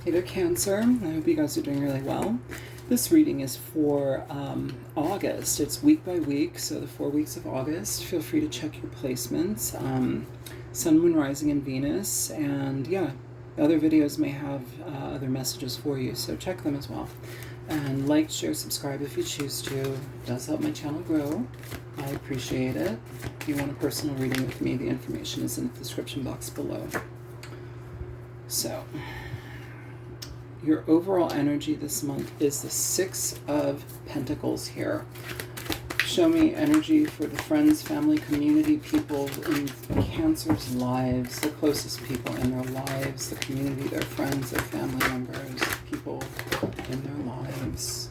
Hey there, Cancer. I hope you guys are doing really well. This reading is for August. It's week by week, so the 4 weeks of August. Feel free to check your placements. Sun, Moon, Rising, and Venus. And yeah, other videos may have other messages for you, so check them as well. And like, share, subscribe if you choose to. It does help my channel grow. I appreciate it. If you want a personal reading with me, the information is in the description box below. So, your overall energy this month is the Six of Pentacles here. Show me energy for the friends, family, community, people in Cancer's lives, the closest people in their lives, the community, their friends, their family members, people in their lives.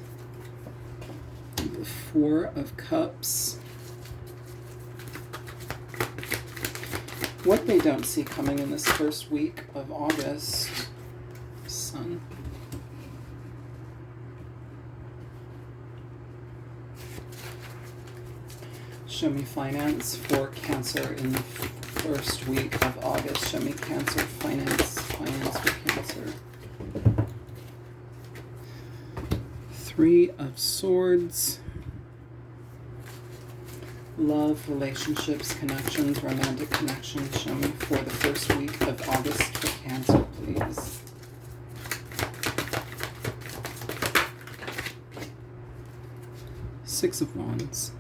The Four of Cups. What they don't see coming in this first week of August. Sun. Show me finance for Cancer in the first week of August. Show me Cancer, finance for Cancer. Three of Swords. Love, relationships, connections, romantic connections. Show me for the first week of August for Cancer, please. Six of Wands.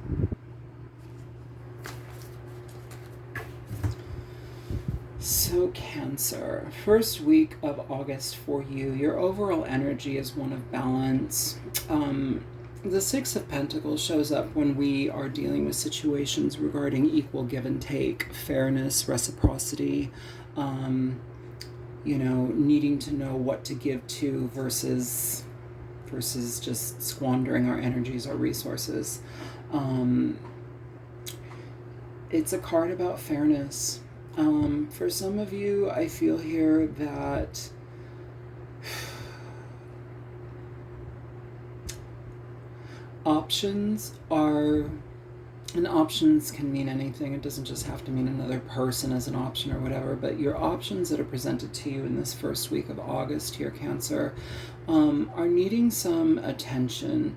So Cancer, first week of August for you. Your overall energy is one of balance. The Six of Pentacles shows up when we are dealing with situations regarding equal give and take, fairness, reciprocity, you know, needing to know what to give to versus just squandering our energies, our resources. It's a card about fairness. For some of you, I feel here that options are, and options can mean anything. It doesn't just have to mean another person as an option or whatever, but your options that are presented to you in this first week of August here, Cancer, are needing some attention.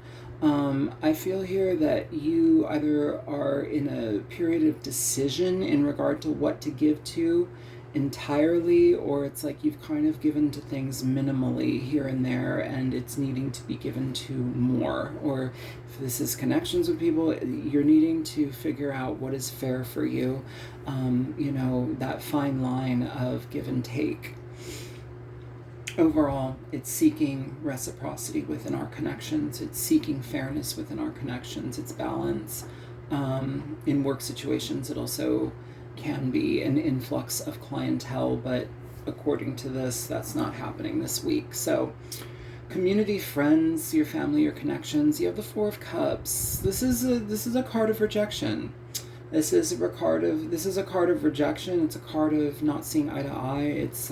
I feel here that you either are in a period of decision in regard to what to give to entirely, or it's like you've kind of given to things minimally here and there and it's needing to be given to more. Or if this is connections with people, you're needing to figure out what is fair for you. You know, that fine line of give and take. Overall, it's seeking reciprocity within our connections. It's seeking fairness within our connections. It's balance. In work situations, it also can be an influx of clientele, but according to this, that's not happening this week. So community, friends, your family, your connections. You have the Four of Cups. This is a card of rejection. This is a card of rejection. It's a card of not seeing eye to eye. It's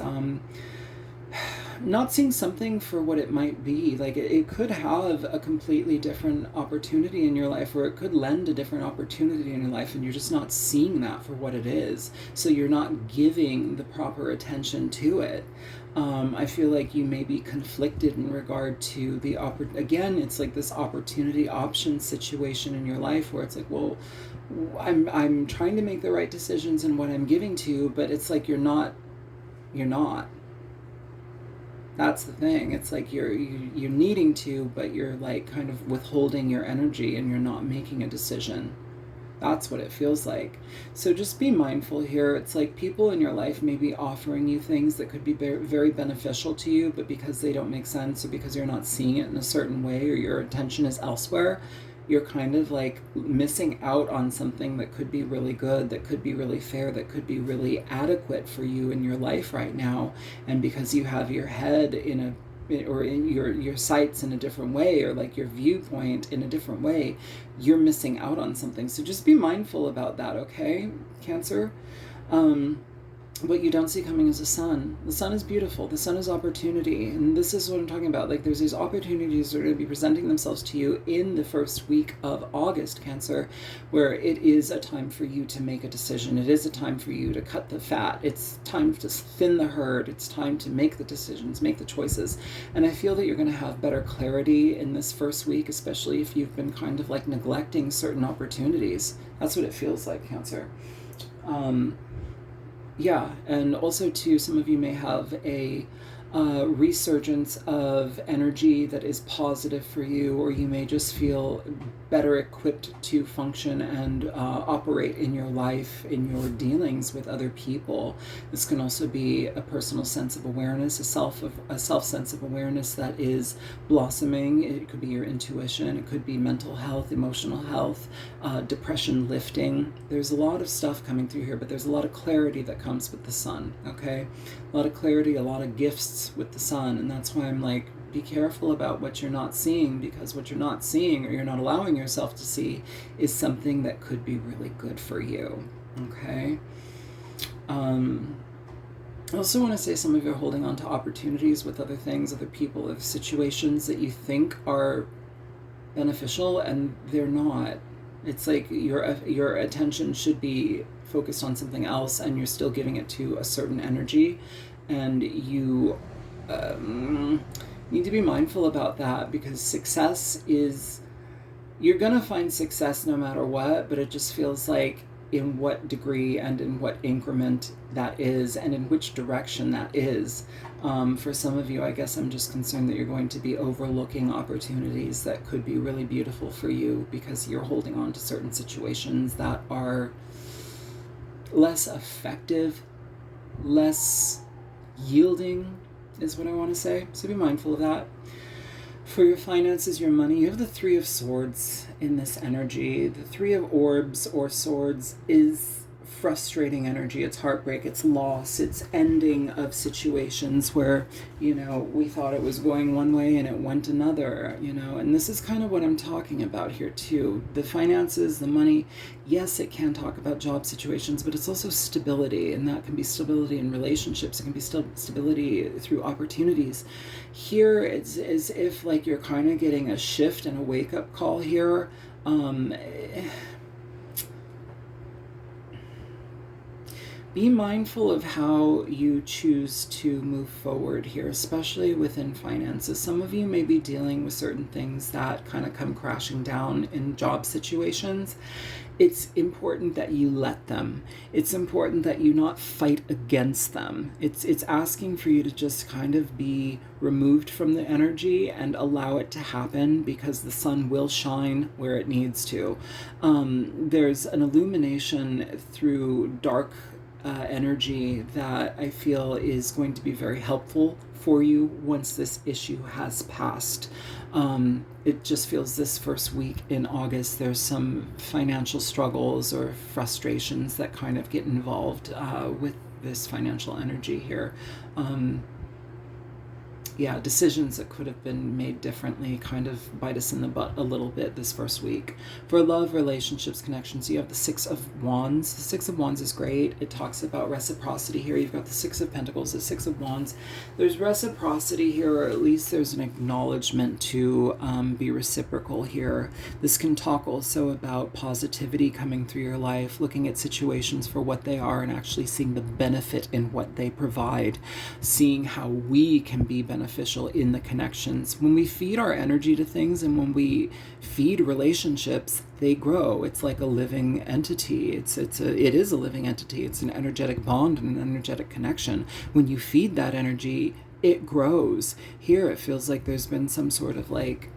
not seeing something for what it might be. Like it could have a completely different opportunity in your life, or it could lend a different opportunity in your life, and you're just not seeing that for what it is. So you're not giving the proper attention to it. I feel like you may be conflicted in regard to the again, it's like this opportunity option situation in your life where it's like, well, I'm trying to make the right decisions in what I'm giving to, but it's like you're not. That's the thing. It's like you're needing to, but you're like kind of withholding your energy and you're not making a decision. That's what it feels like. So just be mindful here. It's like people in your life may be offering you things that could be very beneficial to you, but because they don't make sense, or because you're not seeing it in a certain way, or your attention is elsewhere, you're kind of like missing out on something that could be really good, that could be really fair, that could be really adequate for you in your life right now. And because you have your head in your sights in a different way, or like your viewpoint in a different way, you're missing out on something. So just be mindful about that, okay, Cancer? what you don't see coming is the sun. The sun is beautiful. The sun is opportunity. And this is what I'm talking about. Like, there's these opportunities that are going to be presenting themselves to you in the first week of August, Cancer, where it is a time for you to make a decision. It is a time for you to cut the fat. It's time to thin the herd. It's time to make the decisions, make the choices. And I feel that you're going to have better clarity in this first week, especially if you've been kind of like neglecting certain opportunities. That's what it feels like, Cancer. Yeah, and also too, some of you may have a resurgence of energy that is positive for you, or you may just feel better equipped to function and operate in your life, in your dealings with other people. This can also be a personal sense of awareness, a self sense of awareness that is blossoming. It could be your intuition, it could be mental health, emotional health, depression lifting. There's a lot of stuff coming through here, but there's a lot of clarity that comes with the sun, okay? A lot of clarity, a lot of gifts with the sun, and that's why I'm like, be careful about what you're not seeing, because what you're not seeing, or you're not allowing yourself to see, is something that could be really good for you, okay? I also want to say some of you are holding on to opportunities with other things, other people, other situations that you think are beneficial, and they're not. It's like your attention should be focused on something else, and you're still giving it to a certain energy, and you need to be mindful about that, because success is, you're gonna find success no matter what, but it just feels like in what degree and in what increment that is, and in which direction that is. For some of you, I guess I'm just concerned that you're going to be overlooking opportunities that could be really beautiful for you, because you're holding on to certain situations that are less effective, less yielding, is what I want to say. So be mindful of that. For your finances, your money, you have the Three of Swords in this energy. The Three of Orbs or Swords is frustrating energy. It's heartbreak, it's loss, it's ending of situations where, you know, we thought it was going one way and it went another, you know, and this is kind of what I'm talking about here too. The finances, the money, yes, it can talk about job situations, but it's also stability, and that can be stability in relationships. It can be stability through opportunities. Here, it's as if like you're kind of getting a shift and a wake-up call here. Be mindful of how you choose to move forward here, especially within finances. Some of you may be dealing with certain things that kind of come crashing down in job situations. It's important that you let them. It's important that you not fight against them. It's asking for you to just kind of be removed from the energy and allow it to happen, because the sun will shine where it needs to. There's an illumination through dark energy that I feel is going to be very helpful for you once this issue has passed. It just feels this first week in August, there's some financial struggles or frustrations that kind of get involved with this financial energy here. Decisions that could have been made differently kind of bite us in the butt a little bit this first week. For love, relationships, connections, you have the Six of Wands. The Six of Wands is great. It talks about reciprocity here. You've got the Six of Pentacles, the Six of Wands. There's reciprocity here, or at least there's an acknowledgement to be reciprocal here. This can talk also about positivity coming through your life, looking at situations for what they are and actually seeing the benefit in what they provide, seeing how we can be beneficial in the connections. When we feed our energy to things, and when we feed relationships, they grow. It's like a living entity. It is a living entity. It's an energetic bond and an energetic connection. When you feed that energy, it grows. Here, it feels like there's been some sort of like,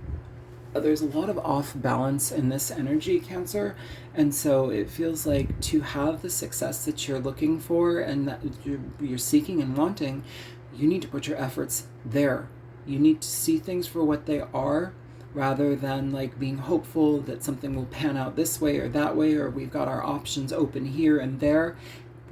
there's a lot of off balance in this energy, Cancer, and so it feels like to have the success that you're looking for and that you're seeking and wanting, you need to put your efforts there. You need to see things for what they are, rather than like being hopeful that something will pan out this way or that way, or we've got our options open here and there.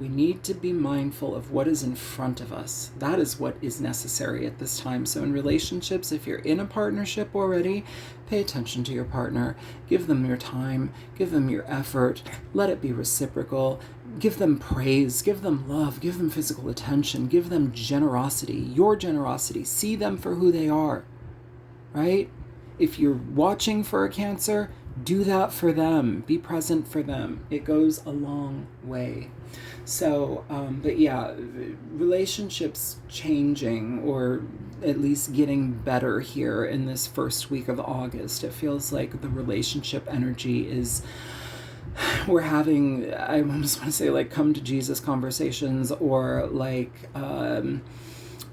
We need to be mindful of what is in front of us. That is what is necessary at this time. So in relationships, if you're in a partnership already, pay attention to your partner. Give them your time. Give them your effort. Let it be reciprocal. Give them praise. Give them love. Give them physical attention. Give them generosity. Your generosity. See them for who they are. Right? If you're watching for a Cancer, do that for them. Be present for them. It goes a long way. So, but yeah, relationships changing, or at least getting better here in this first week of August. It feels like the relationship energy is, we're having, I almost want to say like come to Jesus conversations, or like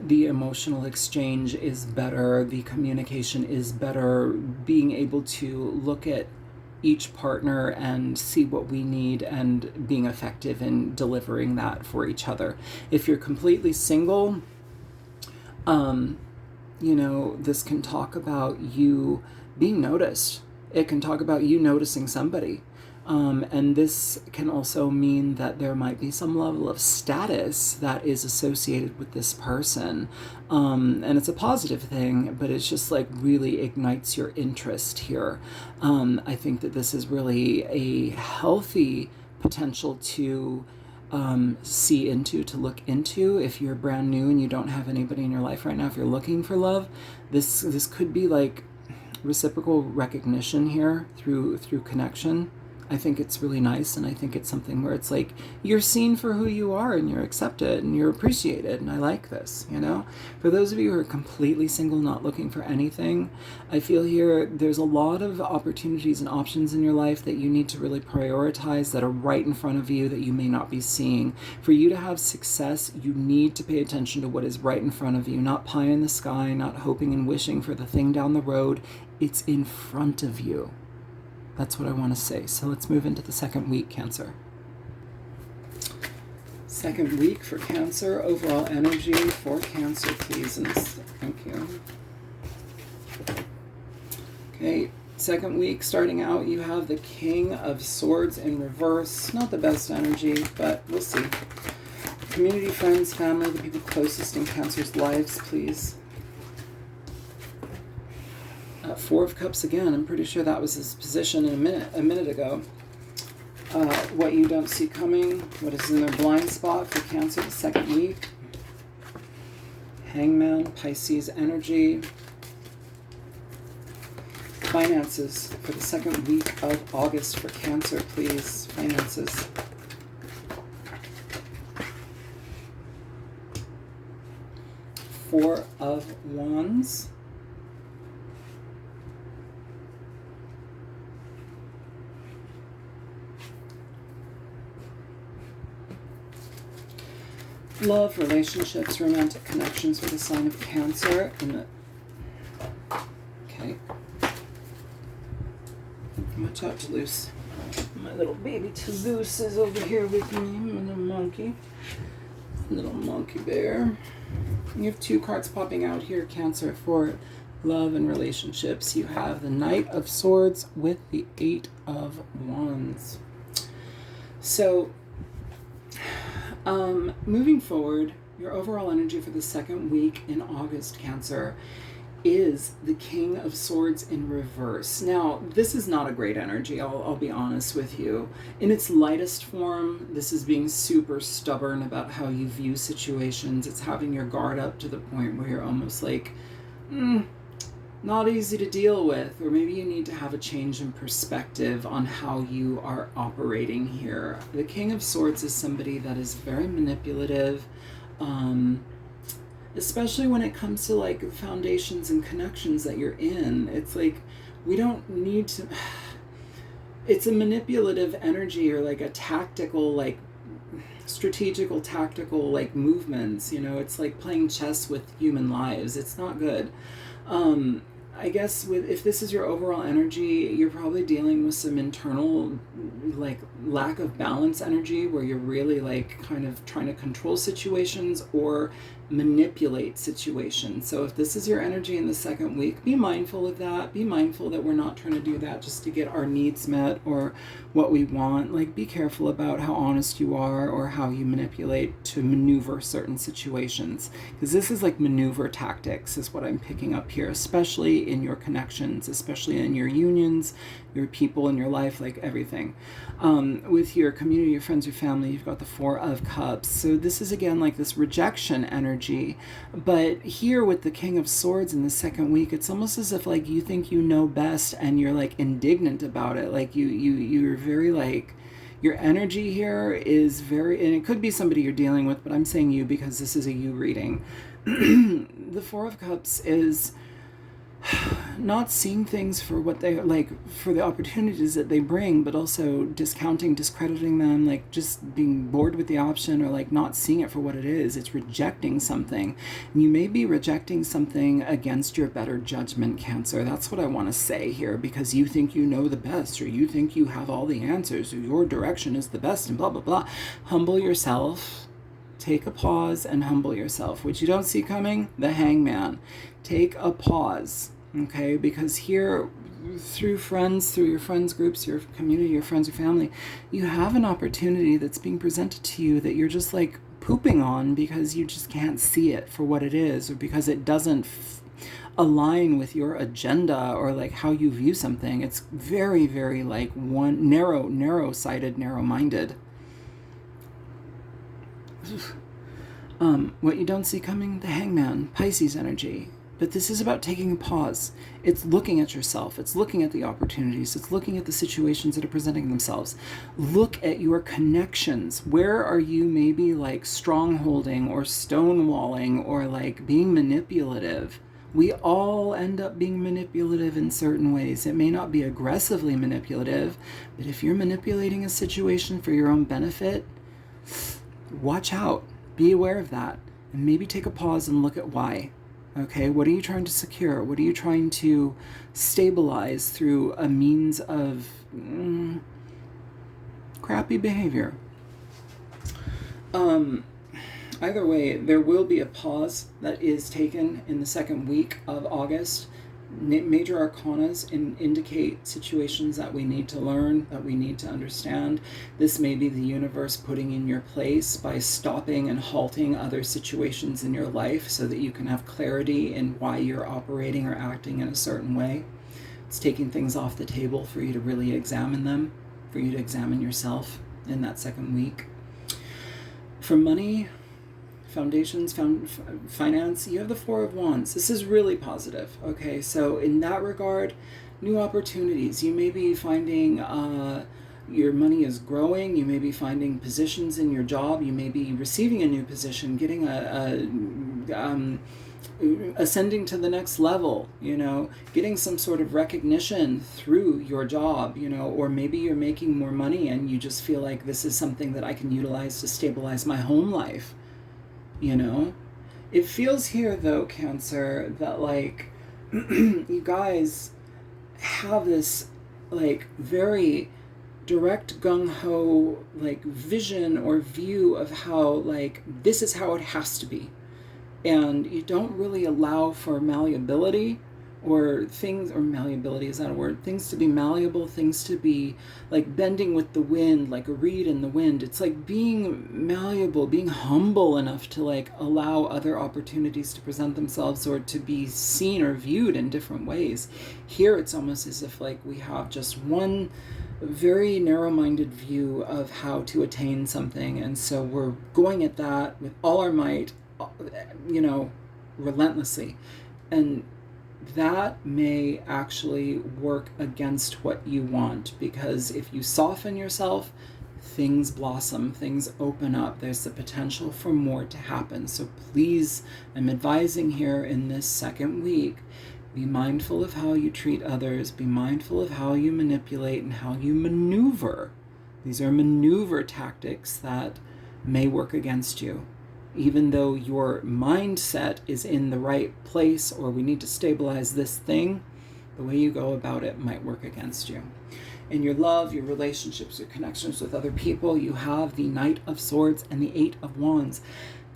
the emotional exchange is better, the communication is better, being able to look at each partner and see what we need and being effective in delivering that for each other. If you're completely single, this can talk about you being noticed. It can talk about you noticing somebody. And this can also mean that there might be some level of status that is associated with this person. And it's a positive thing, but it's just like really ignites your interest here. I think that this is really a healthy potential to see into, to look into. If you're brand new and you don't have anybody in your life right now, if you're looking for love, this could be like reciprocal recognition here through connection. I think it's really nice, and I think it's something where it's like you're seen for who you are and you're accepted and you're appreciated, and I like this, For those of you who are completely single, not looking for anything, I feel here there's a lot of opportunities and options in your life that you need to really prioritize that are right in front of you that you may not be seeing. For you to have success, you need to pay attention to what is right in front of you, not pie in the sky, not hoping and wishing for the thing down the road. It's in front of you. That's what I want to say. So let's move into the second week, Cancer. Second week for Cancer. Overall energy for Cancer, please. And thank you. Okay, second week starting out, you have the King of Swords in reverse. Not the best energy, but we'll see. Community, friends, family, the people closest in Cancer's lives, please. Four of Cups again. I'm pretty sure that was his position a minute ago. What you don't see coming. What is in their blind spot for Cancer the second week. Hangman, Pisces energy. Finances for the second week of August for Cancer, please. Finances. Four of Wands. Love, relationships, romantic connections with the sign of Cancer. Okay. Watch out, Toulouse. My little baby Toulouse is over here with me. My little monkey. Little monkey bear. You have two cards popping out here, Cancer, for love and relationships. You have the Knight of Swords with the Eight of Wands. So, moving forward, your overall energy for the second week in August, Cancer, is the King of Swords in reverse. Now, this is not a great energy, I'll be honest with you. In its lightest form, this is being super stubborn about how you view situations. It's having your guard up to the point where you're almost like, not easy to deal with, or maybe you need to have a change in perspective on how you are operating here. The King of Swords is somebody that is very manipulative, especially when it comes to like foundations and connections that you're in. It's like, we don't need to, it's a manipulative energy, or like a tactical, like strategical, tactical, like movements, it's like playing chess with human lives. It's not good. I guess if this is your overall energy, you're probably dealing with some internal like lack of balance energy, where you're really like kind of trying to control situations, or manipulate situations. So if this is your energy in the second week, be mindful of that. Be mindful that we're not trying to do that just to get our needs met or what we want. Like, be careful about how honest you are or how you manipulate to maneuver certain situations, because this is like maneuver tactics is what I'm picking up here, especially in your connections, especially in your unions, your people in your life, like everything. With your community, your friends, your family, you've got the Four of Cups. So this is again like this rejection energy. But here with the King of Swords in the second week, it's almost as if like you think you know best and you're like indignant about it. Like you're very like, your energy here is very, and it could be somebody you're dealing with, but I'm saying you because this is a you reading. The Four of Cups is not seeing things for what they like, for the opportunities that they bring, but also discounting, discrediting them, like just being bored with the option, or like not seeing it for what it is. It's rejecting something. And you may be rejecting something against your better judgment, Cancer. That's what I want to say here, because you think you know the best, or you think you have all the answers, or your direction is the best, and blah blah blah. Humble yourself. Take a pause and humble yourself. What you don't see coming, the Hangman. Take a pause, okay? Because here, through friends, through your friends groups, your community, your friends, your family, you have an opportunity that's being presented to you that you're just like pooping on because you just can't see it for what it is, or because it doesn't align with your agenda or like how you view something. It's very, very like one narrow-sighted, narrow-minded. What you don't see coming, the Hangman, Pisces energy. But this is about taking a pause. It's looking at yourself. It's looking at the opportunities. It's looking at the situations that are presenting themselves. Look at your connections. Where are you maybe like strongholding or stonewalling or like being manipulative? We all end up being manipulative in certain ways. It may not be aggressively manipulative, but if you're manipulating a situation for your own benefit, watch out. Be aware of that. And maybe take a pause and look at why. Okay, what are you trying to secure? What are you trying to stabilize through a means of crappy behavior? Either way, there will be a pause that is taken in the second week of August. Major arcanas indicate situations that we need to learn, that we need to understand. This may be the universe putting in your place by stopping and halting other situations in your life so that you can have clarity in why you're operating or acting in a certain way. It's taking things off the table for you to really examine them, for you to examine yourself in that second week. For money, foundations, finance, you have the Four of Wands. This is really positive. Okay, so in that regard, new opportunities. You may be finding your money is growing. You may be finding positions in your job. You may be receiving a new position, getting ascending to the next level, getting some sort of recognition through your job, or maybe you're making more money and you just feel like this is something that I can utilize to stabilize my home life. It feels here though, Cancer, that like you guys have this like very direct gung-ho like vision or view of how like this is how it has to be, and you don't really allow for malleability or things, or malleability, is that a word? Things to be malleable, things to be like bending with the wind, like a reed in the wind. It's like being malleable, being humble enough to like allow other opportunities to present themselves or to be seen or viewed in different ways. Here it's almost as if like we have just one very narrow-minded view of how to attain something, and so we're going at that with all our might, relentlessly. And that may actually work against what you want, because if you soften yourself, things blossom, things open up. There's the potential for more to happen. So please, I'm advising here in this second week, be mindful of how you treat others, be mindful of how you manipulate and how you maneuver. These are maneuver tactics that may work against you. Even though your mindset is in the right place, or we need to stabilize this thing, the way you go about it might work against you. In your love, your relationships, your connections with other people, you have the Knight of Swords and the Eight of Wands.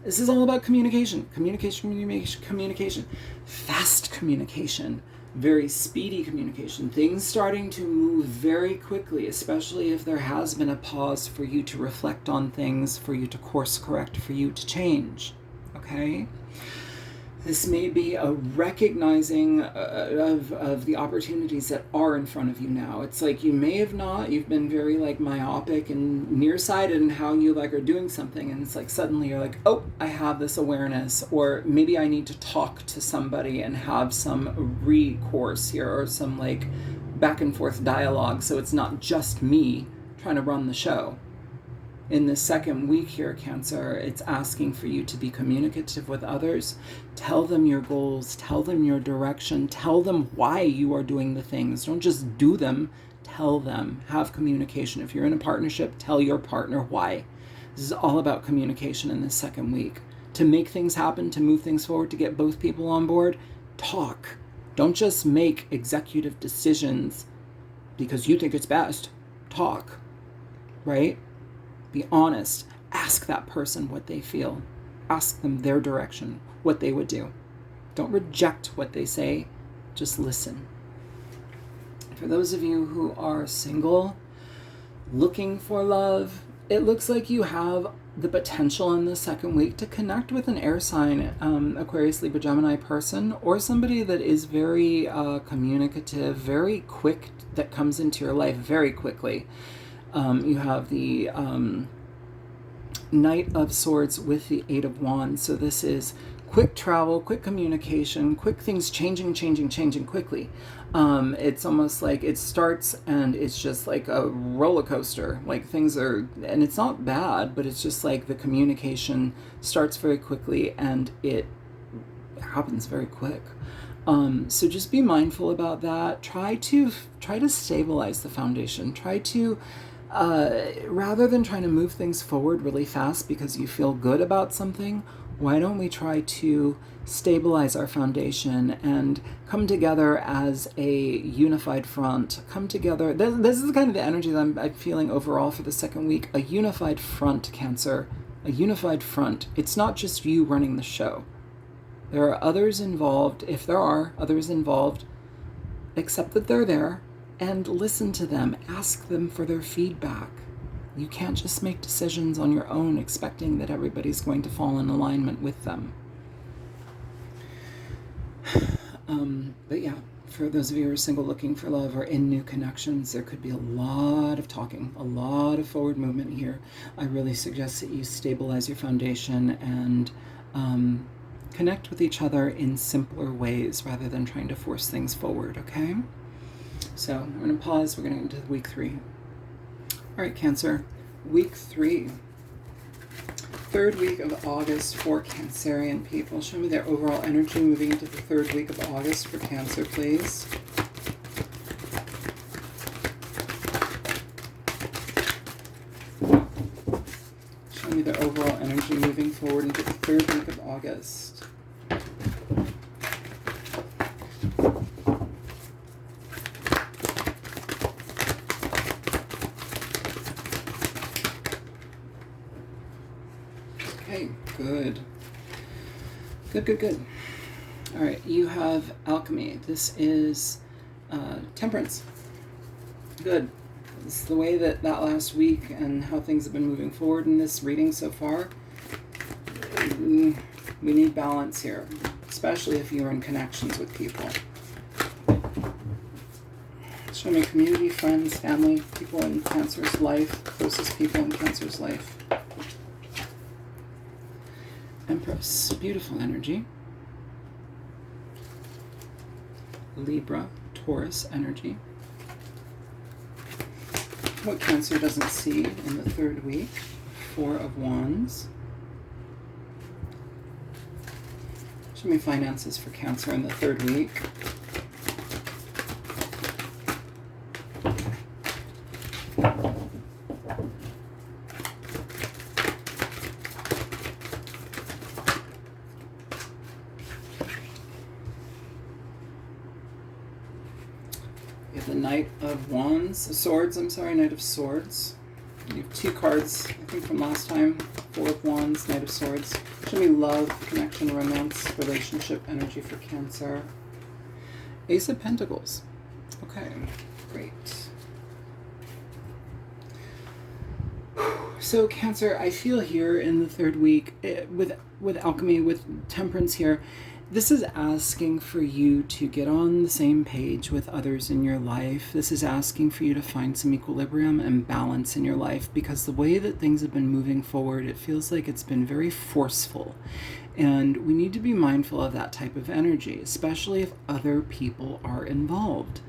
This is all about communication. Communication. Fast communication. Very speedy communication. Things starting to move very quickly, especially if there has been a pause for you to reflect on things, for you to course correct, for you to change. Okay? This may be a recognizing of the opportunities that are in front of you now. It's like you may have not, you've been very like myopic and nearsighted in how you like are doing something, and it's like suddenly you're like, oh, I have this awareness, or maybe I need to talk to somebody and have some recourse here, or some like back and forth dialogue, so it's not just me trying to run the show. In the second week here, Cancer, it's asking for you to be communicative with others. Tell them your goals, tell them your direction, tell them why you are doing the things. Don't just do them, tell them. Have communication. If you're in a partnership, tell your partner why. This is all about communication in this second week. To make things happen, to move things forward, to get both people on board, talk. Don't just make executive decisions because you think it's best. Talk, right? Be honest. Ask that person what they feel. Ask them their direction, what they would do. Don't reject what they say. Just listen. For those of you who are single, looking for love, it looks like you have the potential in the second week to connect with an air sign, Aquarius, Libra, Gemini person, or somebody that is very communicative, very quick, that comes into your life very quickly. You have the Knight of Swords with the Eight of Wands. So this is quick travel, quick communication, quick things changing quickly. It's almost like it starts and it's just like a roller coaster. Like things are, and it's not bad, but it's just like the communication starts very quickly and it happens very quick. So just be mindful about that. Try to stabilize the foundation. Try to rather than trying to move things forward really fast because you feel good about something, why don't we try to stabilize our foundation and come together as a unified front? Come together. This is kind of the energy that I'm feeling overall for the second week. A unified front, Cancer. A unified front. It's not just you running the show. There are others involved. If there are others involved, accept that they're there and listen to them. Ask them for their feedback. You can't just make decisions on your own expecting that everybody's going to fall in alignment with them. But yeah, for those of you who are single looking for love or in new connections, there could be a lot of talking, a lot of forward movement here. I really suggest that you stabilize your foundation and connect with each other in simpler ways rather than trying to force things forward, okay? So I'm going to pause. We're going to get into week 3. All right, Cancer. Week 3. Third week of August for Cancerian people. Show me their overall energy moving into the third week of August for Cancer, please. Show me their overall energy moving forward into the third week of August. Okay, good. Good. All right, you have Alchemy. This is Temperance. Good. This is the way that last week and how things have been moving forward in this reading so far. We need balance here, especially if you're in connections with people. Show me community, friends, family, people in Cancer's life, closest people in Cancer's life. Empress, beautiful energy. Libra, Taurus energy. What Cancer doesn't see in the third week? 4 of Wands. Show me finances for Cancer in the third week. The Knight of Swords. Knight of Swords. You have 2 cards, I think, from last time. 4 of Wands, Knight of Swords. Show me love, connection, romance, relationship, energy for Cancer. Ace of Pentacles. Okay, great. So Cancer, I feel here in the 3rd week, with alchemy, with temperance here, this is asking for you to get on the same page with others in your life. This is asking for you to find some equilibrium and balance in your life, because the way that things have been moving forward, it feels like it's been very forceful. And we need to be mindful of that type of energy, especially if other people are involved.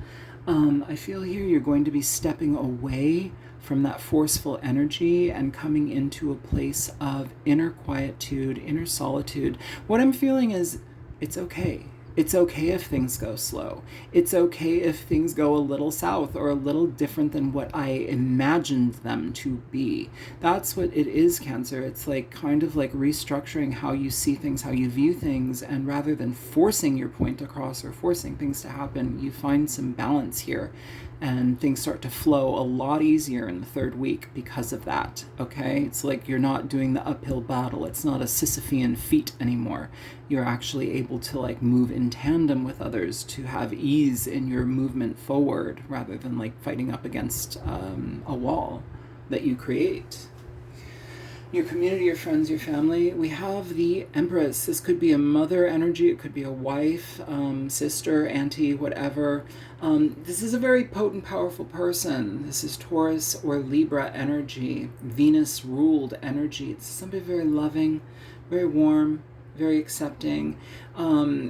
I feel here you're going to be stepping away from that forceful energy and coming into a place of inner quietude, inner solitude. What I'm feeling is it's okay. It's okay if things go slow. It's okay if things go a little south or a little different than what I imagined them to be. That's what it is, Cancer. It's like kind of like restructuring how you see things, how you view things, and rather than forcing your point across or forcing things to happen, you find some balance here. And things start to flow a lot easier in the 3rd week because of that, okay? It's like you're not doing the uphill battle. It's not a Sisyphean feat anymore. You're actually able to like move in tandem with others, to have ease in your movement forward rather than like fighting up against a wall that you create. Your community, your friends, your family. We have the Empress. This could be a mother energy. It could be a wife, sister, auntie, whatever. This is a very potent, powerful person. This is Taurus or Libra energy, Venus ruled energy. It's somebody very loving, very warm, very accepting.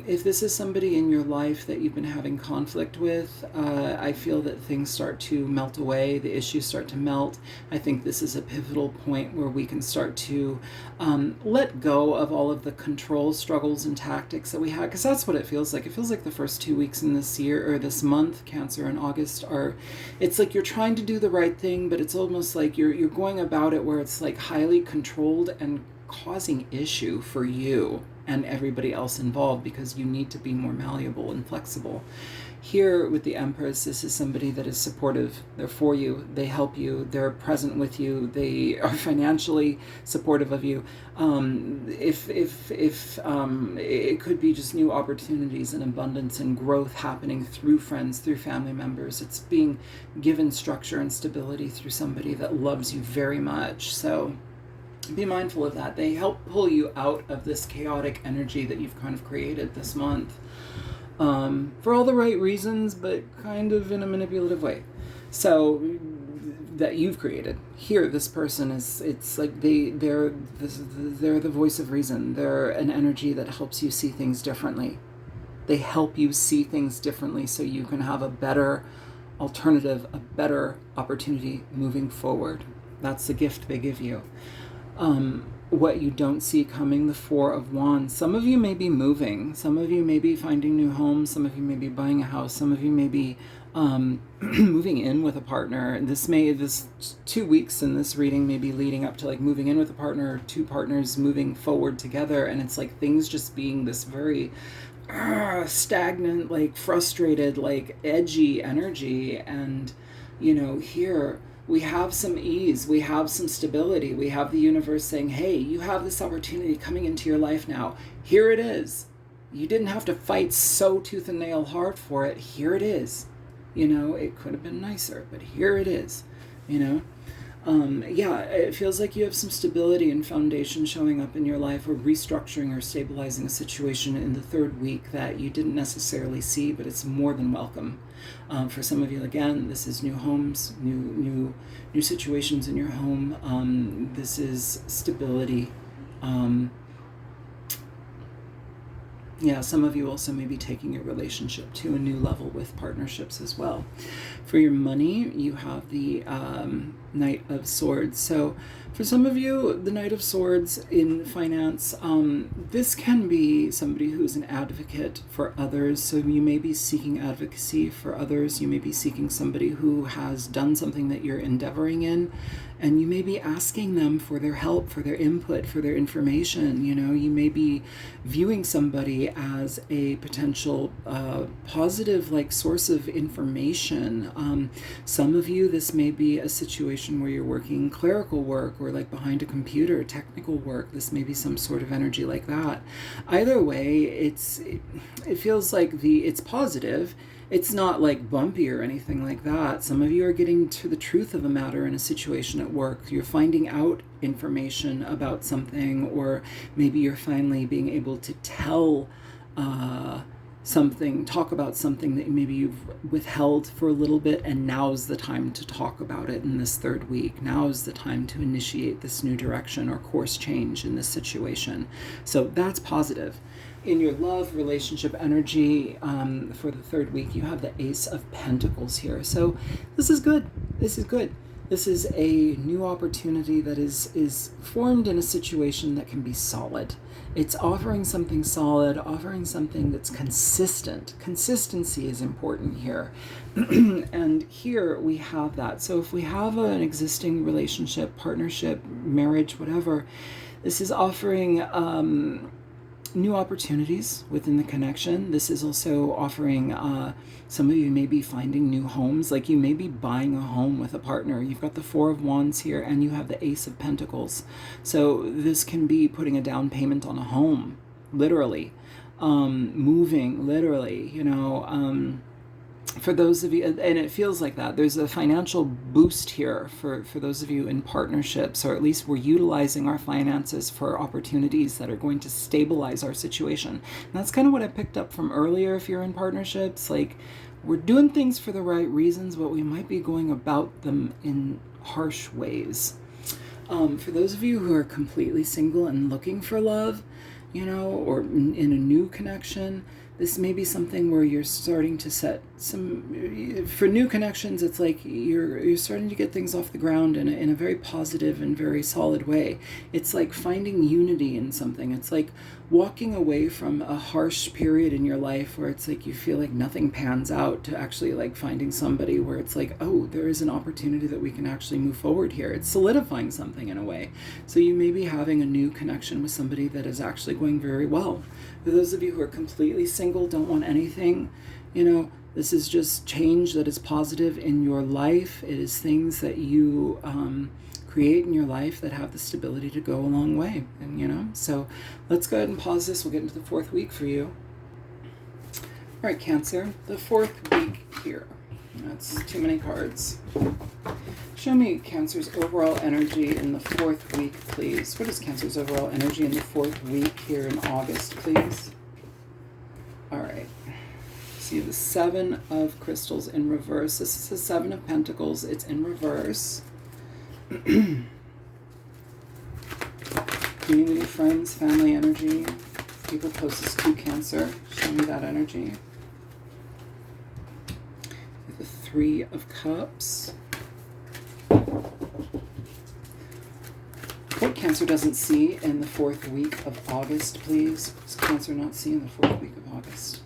If this is somebody in your life that you've been having conflict with, I feel that things start to melt away, the issues start to melt. I think this is a pivotal point where we can start to let go of all of the control struggles and tactics that we had, because that's what it feels like. It feels like the first 2 weeks in this year, or this month, Cancer and August, it's like you're trying to do the right thing, but it's almost like you're going about it where it's like highly controlled and causing issue for you and everybody else involved, because you need to be more malleable and flexible. Here with the Empress, this is somebody that is supportive. They're for you. They help you. They're present with you. They are financially supportive of you. If it could be just new opportunities and abundance and growth happening through friends, through family members. It's being given structure and stability through somebody that loves you very much. So be mindful of that. They help pull you out of this chaotic energy that you've kind of created this month, for all the right reasons, but kind of in a manipulative way. So that you've created. Here, this person is, it's like they're the voice of reason. They're an energy that helps you see things differently. They help you see things differently so you can have a better alternative, a better opportunity moving forward. That's the gift they give you. What you don't see coming, the Four of Wands. Some of you may be moving. Some of you may be finding new homes. Some of you may be buying a house. Some of you may be moving in with a partner. This 2 weeks in this reading may be leading up to like moving in with a partner, or 2 partners moving forward together. And it's like things just being this very stagnant, like frustrated, like edgy energy. And, you know, here we have some ease, we have some stability, we have the universe saying, hey, you have this opportunity coming into your life now. Here it is. You didn't have to fight so tooth and nail hard for it. Here it is. You know, it could have been nicer, but here it is. You know, yeah, it feels like you have some stability and foundation showing up in your life, or restructuring or stabilizing a situation in the 3rd week that you didn't necessarily see, but it's more than welcome. For some of you, again, this is new homes, new situations in your home. This is stability. Yeah, some of you also may be taking your relationship to a new level with partnerships as well. For your money, you have the Knight of Swords. So for some of you, the Knight of Swords in finance, this can be somebody who's an advocate for others. So you may be seeking advocacy for others. You may be seeking somebody who has done something that you're endeavoring in, and you may be asking them for their help, for their input, for their information. You know, you may be viewing somebody as a potential positive, like, source of information. Some of you, this may be a situation situation where you're working clerical work or like behind a computer, technical work. This may be some sort of energy like that. Either way, it feels like it's positive. It's not like bumpy or anything like that. Some of you are getting to the truth of a matter in a situation at work. You're finding out information about something, or maybe you're finally being able to tell something, talk about something that maybe you've withheld for a little bit, and now's the time to talk about it in this third week. Now's the time to initiate this new direction or course change in this situation. So that's positive. In your love relationship energy for the third week, you have the Ace of Pentacles here. So this is good. This is good. This is a new opportunity that is formed in a situation that can be solid. It's offering something solid, offering something that's consistent. Consistency is important here. And here we have that. So if we have an existing relationship, partnership, marriage, whatever, this is offering new opportunities within the connection. This is also offering, some of you may be finding new homes, like you may be buying a home with a partner. You've got the Four of Wands here, and you have the Ace of Pentacles. So this can be putting a down payment on a home, literally, moving, literally, for those of you, and it feels like that, there's a financial boost here for those of you in partnerships, or at least we're utilizing our finances for opportunities that are going to stabilize our situation. And that's kind of what I picked up from earlier. If you're in partnerships, like, we're doing things for the right reasons, but we might be going about them in harsh ways. For those of you who are completely single and looking for love, or in a new connection, this may be something where you're starting to set some, for new connections, it's like you're starting to get things off the ground in a very positive and very solid way. It's like finding unity in something. It's like walking away from a harsh period in your life where it's like you feel like nothing pans out, to actually like finding somebody where it's like, oh, there is an opportunity that we can actually move forward here. It's solidifying something in a way. So you may be having a new connection with somebody that is actually going very well. For those of you who are completely single, don't want anything, this is just change that is positive in your life. It is things that you create in your life that have the stability to go a long way. And, so let's go ahead and pause this. We'll get into the fourth week for you. All right, Cancer, the fourth week here. That's too many cards. Show me Cancer's overall energy in the fourth week, please. What is Cancer's overall energy in the fourth week here in August, please? All right. See the Seven of Crystals in reverse. This is the Seven of Pentacles. It's in reverse. Community, friends, family energy. People closest to Cancer. Show me that energy. The Three of Cups. What Cancer doesn't see in the fourth week of August, please? What does Cancer not see in the fourth week of August?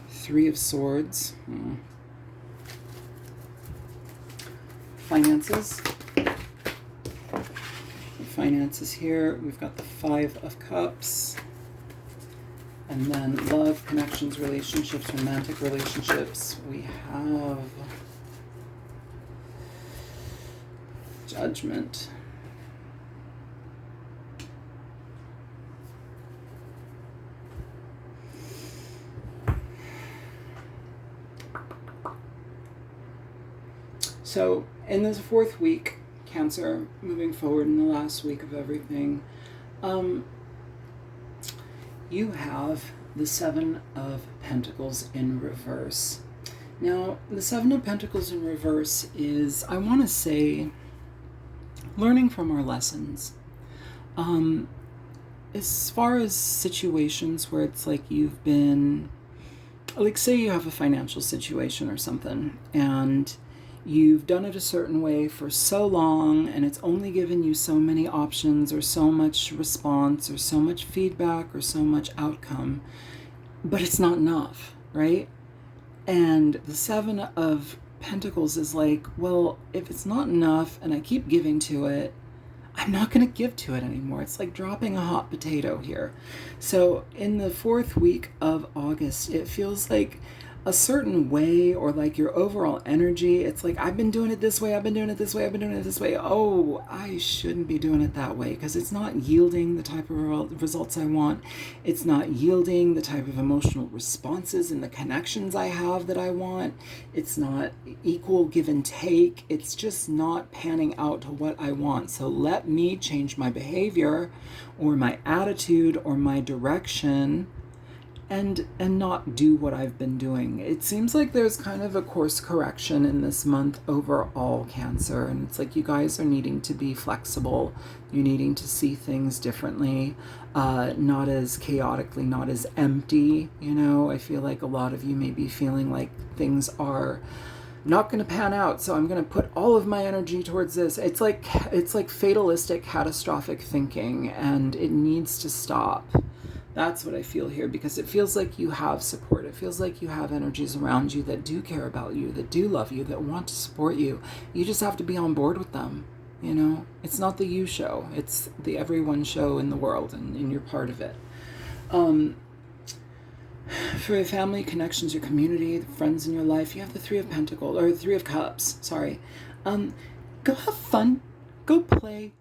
Three of Swords. Finances. Finances here. We've got the Five of Cups. And then love, connections, relationships, romantic relationships. We have Judgment. So in this fourth week, Cancer, moving forward in the last week of everything, you have the Seven of Pentacles in reverse. Now, the Seven of Pentacles in reverse is, I want to say, learning from our lessons. As far as situations where it's like you've been, like say you have a financial situation or something, and you've done it a certain way for so long, and it's only given you so many options or so much response or so much feedback or so much outcome, but it's not enough, right? And the Seven of Pentacles is like, well, if it's not enough and I keep giving to it, I'm not going to give to it anymore. It's like dropping a hot potato here. So in the fourth week of August, it feels like a certain way, or like your overall energy. It's like, I've been doing it this way, I've been doing it this way, I've been doing it this way. Oh, I shouldn't be doing it that way, because it's not yielding the type of results I want. It's not yielding the type of emotional responses and the connections I have that I want. It's not equal give and take. It's just not panning out to what I want. So let me change my behavior or my attitude or my direction, and not do what I've been doing. It seems like there's kind of a course correction in this month overall, Cancer, and it's like you guys are needing to be flexible. You're needing to see things differently, not as chaotically, not as empty. I feel like a lot of you may be feeling like things are not going to pan out, so I'm going to put all of my energy towards this. It's like fatalistic, catastrophic thinking, and it needs to stop. That's what I feel here, because it feels like you have support. It feels like you have energies around you that do care about you, that do love you, that want to support you. You just have to be on board with them. It's not the you show. It's the everyone show in the world, and you're part of it. For your family, connections, your community, the friends in your life, you have the Three of Pentacles, or Three of Cups, sorry. Go have fun. Go play.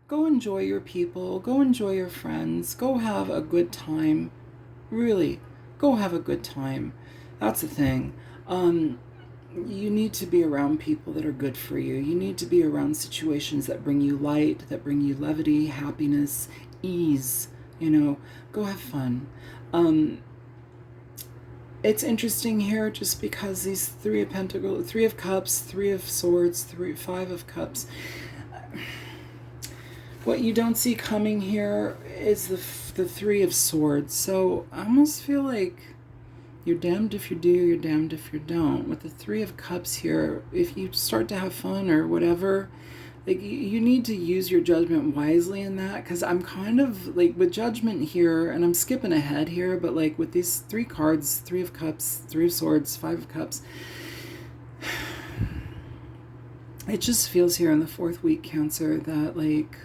Go enjoy your people, go enjoy your friends, go have a good time. Really, go have a good time. That's the thing. You need to be around people that are good for you. You need to be around situations that bring you light, that bring you levity, happiness, ease. Go have fun. It's interesting here just because these Three of Pentacles, Three of Cups, Three of Swords, Five of Cups. What you don't see coming here is the Three of Swords. So I almost feel like you're damned if you do, you're damned if you don't. With the Three of Cups here, if you start to have fun or whatever, like you need to use your judgment wisely in that, because I'm kind of like with Judgment here, and I'm skipping ahead here, but like with these three cards, Three of Cups, Three of Swords, Five of Cups, it just feels here in the fourth week, Cancer, that like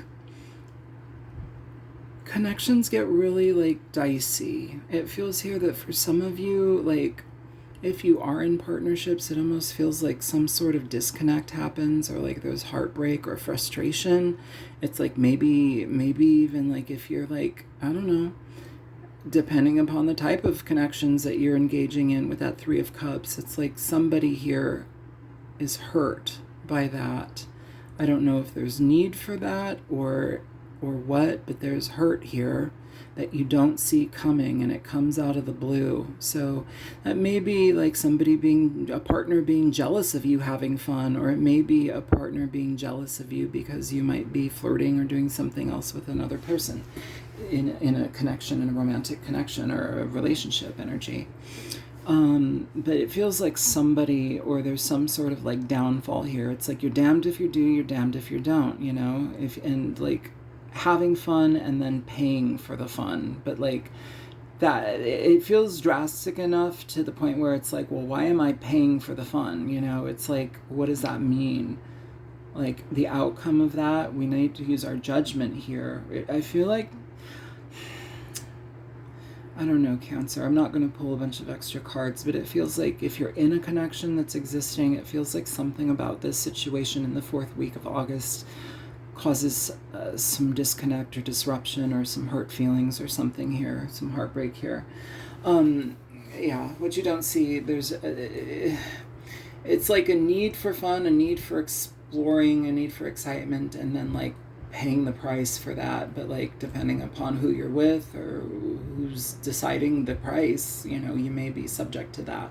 connections get really like dicey. It feels here that for some of you, like if you are in partnerships, it almost feels like some sort of disconnect happens, or like there's heartbreak or frustration. It's like maybe even like if you're like, I don't know, depending upon the type of connections that you're engaging in with that Three of Cups, it's like somebody here is hurt by that. I don't know if there's need for that or what, but there's hurt here that you don't see coming, and it comes out of the blue. So that may be like a partner being jealous of you having fun, or it may be a partner being jealous of you because you might be flirting or doing something else with another person in a connection, in a romantic connection or a relationship energy. But it feels like somebody, or there's some sort of like downfall here. It's like you're damned if you do, you're damned if you don't, and like having fun and then paying for the fun. But like that, it feels drastic enough to the point where it's like, well, why am I paying for the fun? It's like, what does that mean? Like the outcome of that, we need to use our judgment here. I feel like, I don't know, Cancer, I'm not going to pull a bunch of extra cards, but it feels like if you're in a connection that's existing, it feels like something about this situation in the fourth week of August causes some disconnect or disruption or some hurt feelings or something here, some heartbreak here. What you don't see, it's like a need for fun, a need for exploring, a need for excitement, and then like paying the price for that. But like depending upon who you're with or who's deciding the price, you may be subject to that.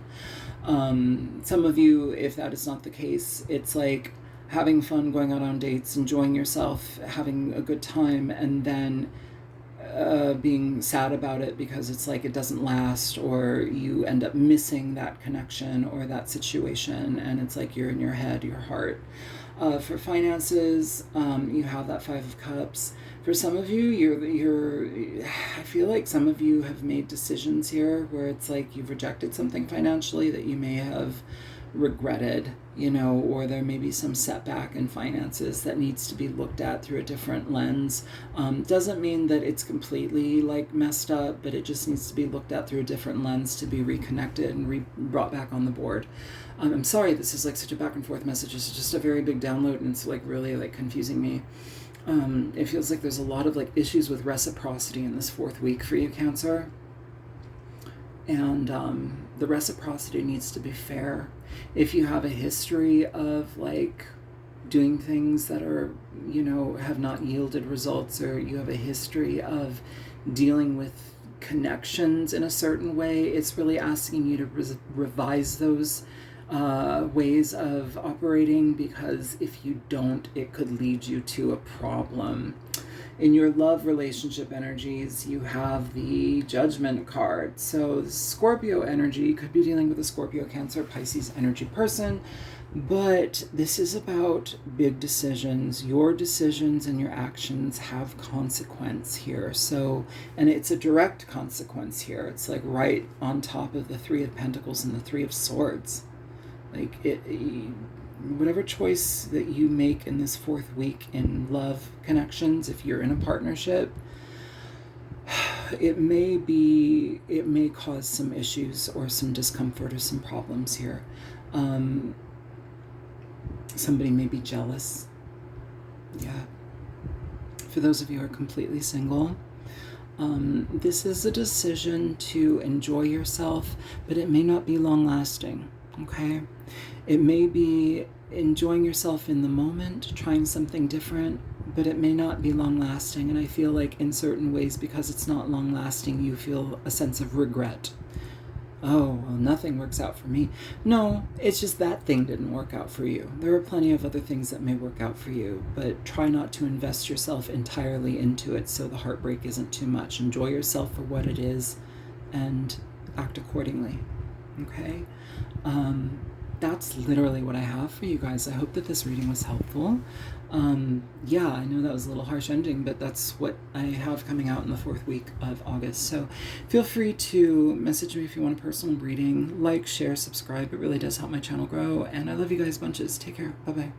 Some of you, if that is not the case, it's like having fun, going out on dates, enjoying yourself, having a good time, and then being sad about it because it's like it doesn't last, or you end up missing that connection or that situation, and it's like you're in your head, your heart. For finances, you have that Five of Cups. For some of you, I feel like some of you have made decisions here where it's like you've rejected something financially that you may have regretted. you know, or there may be some setback in finances that needs to be looked at through a different lens. Doesn't mean that it's completely like messed up, but it just needs to be looked at through a different lens to be reconnected and brought back on the board. I'm sorry, this is like such a back and forth message. It's just a very big download, and it's like really like confusing me. It feels like there's a lot of like issues with reciprocity in this 4th week for you, Cancer. And the reciprocity needs to be fair. If you have a history of like doing things that are, you know, have not yielded results, or you have a history of dealing with connections in a certain way, it's really asking you to revise those ways of operating, because if you don't, it could lead you to a problem. In your love relationship energies, you have the Judgment card. So Scorpio energy could be dealing with a Scorpio, Cancer, Pisces energy person, but this is about big decisions. Your decisions and your actions have consequence here. So, and it's a direct consequence here. It's like right on top of the 3 of Pentacles and the 3 of Swords. Like whatever choice that you make in this 4th week in love connections, if you're in a partnership, it may cause some issues or some discomfort or some problems here. Somebody may be jealous. Yeah. For those of you who are completely single, this is a decision to enjoy yourself, but it may not be long lasting. Okay, it may be enjoying yourself in the moment, trying something different, but it may not be long lasting. And I feel like in certain ways, because it's not long lasting, you feel a sense of regret. Oh, well, nothing works out for me. No, it's just that thing didn't work out for you. There are plenty of other things that may work out for you, but try not to invest yourself entirely into it so the heartbreak isn't too much. Enjoy yourself for what it is and act accordingly. Okay? That's literally what I have for you guys. I hope that this reading was helpful. Yeah, I know that was a little harsh ending, but that's what I have coming out in the 4th week of August. So feel free to message me if you want a personal reading. Like, share, subscribe. It really does help my channel grow. And I love you guys bunches. Take care. Bye-bye.